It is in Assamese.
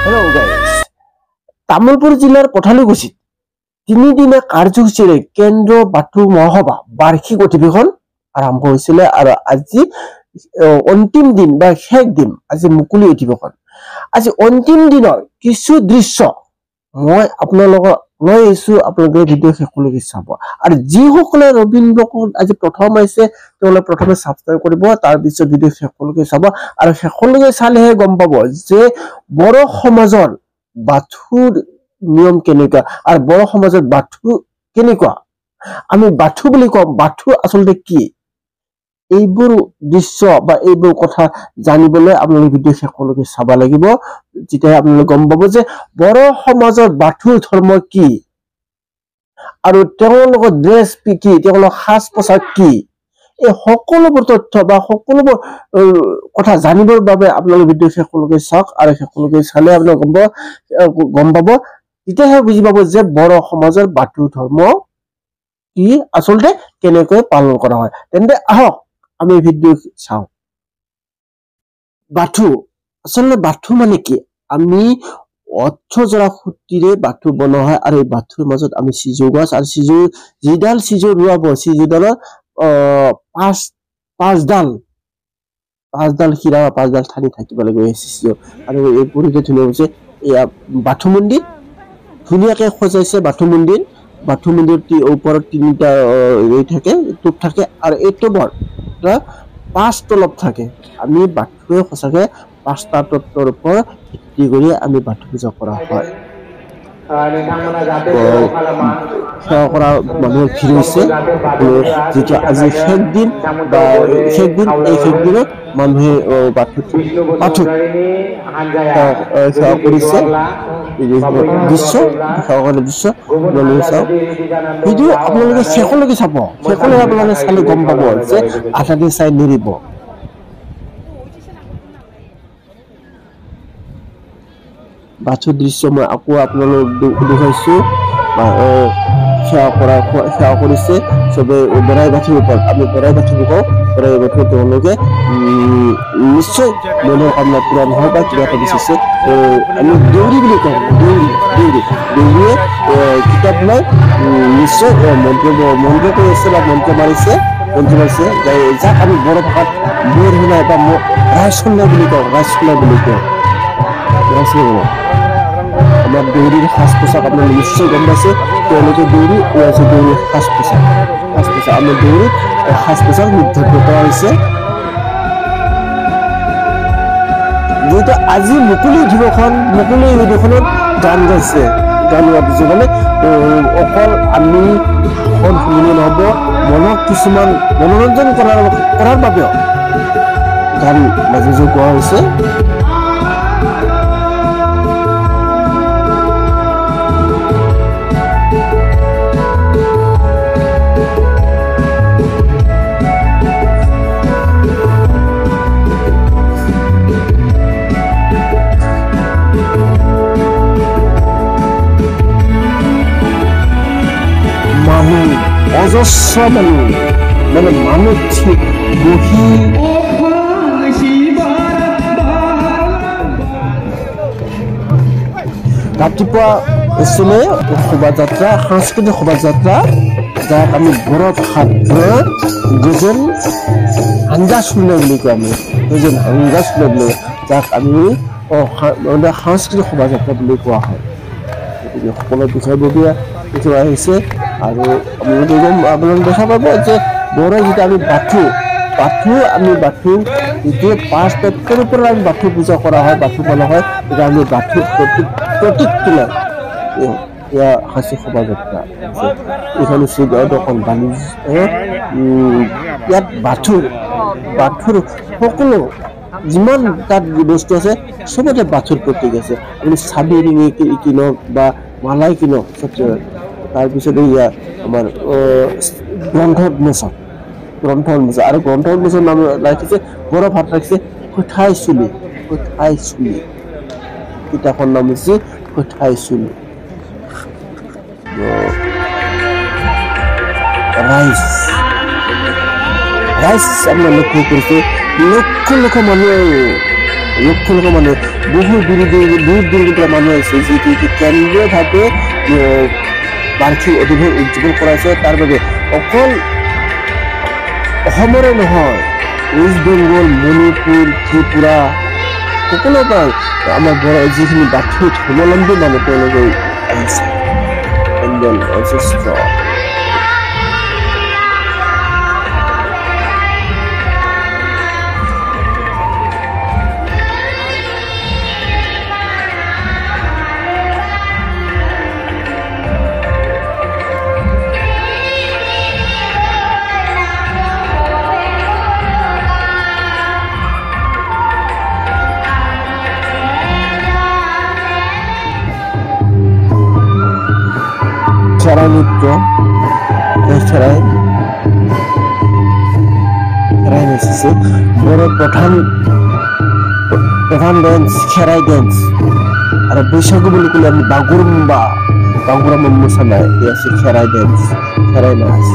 Hello guys. তামুলপুৰ জিলাৰ কঠালীকুছিত 3 দিনীয়া কাৰ্যসূচীৰে কেন্দ্ৰ বাথু মহাসভা বাৰ্ষিক অধিৱেশন আৰম্ভ হৈছিল আৰু আজি অন্তিম দিন বা শেষ দিন আজি মুকলি অধিৱেশন আজি অন্তিম দিনৰ কিছু দৃশ্য মই আপোনালোকক লৈ আহিছো আপোনালোকে ভিডিঅ শেষলৈকে চাব আৰু যিসকলে ৰবীন্দ্ৰক আজি প্ৰথম আহিছে তেওঁলোকে প্ৰথমে সাবস্ক্ৰাইব কৰিব তাৰ পিছত ভিডিঅ শেষলৈকে চাব আৰু শেষলৈকে চালেহে গম পাব যে বড়ো সমাজৰ বাথুৰ নিয়ম কেনেকুৱা আৰু বড়ো সমাজত বাথু কেনেকুৱা আমি বাথু বুলি কম বাথু আসলে কি এইবোৰ দৃশ্য বা এইবোৰ কথা জানিবলৈ আপোনালোকে ভিডিঅ শেষলৈকে চাব লাগিব যেতিয়া আপোনালোকে গম পাব যে বড়ো সমাজৰ বাথু ধৰ্ম কি আৰু তেওঁলোকৰ ড্ৰেছ কি তেওঁলোকৰ সাজ পোছাক কি এই সকলোবোৰ তথ্য বা সকলোবোৰ কথা জানিবৰ বাবে আপোনালোকে ভিডিঅ শেষলৈকে চাওক আৰু শেষলৈকে চালে আপোনালোকে গম পাব তেতিয়াহে বুজি পাব যে বড়ো সমাজৰ বাথু ধৰ্ম কি আসলে কেনেকৈ পালন কৰা হয় তেন্তে আহক আমি ভিডিঅ চাও বাথু আসলে বাথু মানে কি আমি অৰ্থজৰা খুঁটিৰে বাথু বনোৱা হয় আৰু এই বাথুৰ মাজত আমি সিজু গছ আৰু সিজু যিডাল সিজু ৰুৱাব সিজুডালৰ পাঁচডাল খিৰা পাঁচডাল ঠানি থাকিব লাগিব সিজু আৰু এই পুৰিতে ধুনীয়া হৈছে এয়া বাথু মন্দিৰ ধুনীয়াকৈ সজাইছে বাথু মন্দিৰটি ওপৰত তিনিটা এই থাকে টুপ থাকে আৰু এই টুপৰ 5 তলপ থাকে আমি বাথুৱে সঁচাকে 5টা তত্ত্বৰ ওপৰত ভিত্তি কৰি আমি বাথু পূজা কৰা হয় মানুহৰ ভিৰ হৈছে যেতিয়া আজি শেষ দিন এই শেষ দিনত মানুহে বাথু সেৱা কৰিছে দৃশ্য ভিডিঅ আপোনালোকে শেষলৈকে চাব শেষলৈ আপোনালোকে চালে গম পাব যে আধাতে চাই নেৰিব বাথুৰ দৃশ্য মই আকৌ আপোনালোক দেখাইছো সেৱা কৰিছে চবে বৰাই বাথুৰ ওপৰত আমি বৰাই বাথু কওঁ বৰাই বাথু তেওঁলোকে নিশ্চয় মনৰ কামনা পূৰণ হয় বা কিবা এটা বিচাৰিছে আমি দেউৰী বুলি কওঁ দেউৰীয়ে কিতাপ লৈ নিশ্চয় মন্ত্ৰ কৰি আছে বা মন্ত্ৰ মাৰিছে যাক আমি বড়ো ভাষাত মোৰ শুনাই বা ৰাজখন্না বুলি কওঁ আমাৰ দেউৰীৰ সাজ পোছাক আপোনালোকে নিশ্চয় গম পাইছে তেওঁলোকে দেউৰী ওলাইছে দেউৰীৰ সাজ পোছাক আমাৰ দেউৰীৰ সাজ পোছাক নিৰ্ধাৰিত কৰা হৈছে যেহেতু আজি মুকলি অধিৱেশনত গান গাইছে গান গোৱা মানে অকল আমি ভাষণ শুনিলে নহ'ব মনক কিছুমান মনোৰঞ্জন কৰাৰ বাবেও গান মাজে গোৱা হৈছে অজস্ৰ মানে মানুষ বহি ৰাতিপুৱা আছিলে শোভাযাত্ৰা সাংস্কৃতিক শোভাযাত্ৰা যাক আমি বড়ো ভাষাত গজেন আঞ্জা চুলে বুলি কওঁ আমি গজেন আঞ্জা চুলে বুলি যাক আমি সাংস্কৃতিক শোভাযাত্ৰা বুলি কোৱা হয় গতিকে সকলো বিষয়ববীয়া আহিছে আৰু আপোনালোকে দেখা পাব যে বড়ো যেতিয়া আমি বাথু যিটো 5 তত্ত্বৰ ওপৰত আমি বাথু পূজা কৰা হয় বাথু বনোৱা হয় তেতিয়া আমি বাথুৰ প্ৰতীক তোলা এয়া হাঁচি শোভাযাত্ৰা এইখন দোকান বাণিজ্য ইয়াত বাথুৰ সকলো যিমান তাত বস্তু আছে চবতে বাথুৰ প্ৰতীক আছে আপুনি চাবি ৰিঙি কিনক বা মালাই কিনক তাৰপিছত এয়া আমাৰ গ্ৰন্থ উন্মোচন আৰু গ্ৰন্থ উন্মোচন নাম ৰাখিছে বড়ো ভাষাত ৰাখিছে কোঠাই চুলি কিতাপৰ নাম হৈছে কোঠাই চুলি ৰাইজ আপোনাৰ লক্ষ্য কৰিছে লক্ষ মানুহ লক্ষ মানে বহু দূৰ পৰা মানুহ আহিছে যিটো কেন্দ্ৰীয়ভাৱে বাৰ্ষিক অধিৱেশন উদযাপন কৰাইছে তাৰ বাবে অকল অসমৰে নহয় ৱেষ্ট বেংগল মণিপুৰ ত্ৰিপুৰা সকলো পৰা আমাৰ যিখিনি বাথৌ ধৰ্মাৱলম্বী মানুহ তেওঁলোকে আহিছে পেণ্ডেল অজস্ৰ খেৰাই নৃত্য খেৰাই নাচিছে বড়োৰ প্ৰধান ডেন্স খেৰাই ডেন্স আৰু বৈশাগু বুলি ক'লে আমি বাগুৰুম্বা মোচানাই এই আছে খেৰাই ডেন্স খেৰাই নাচ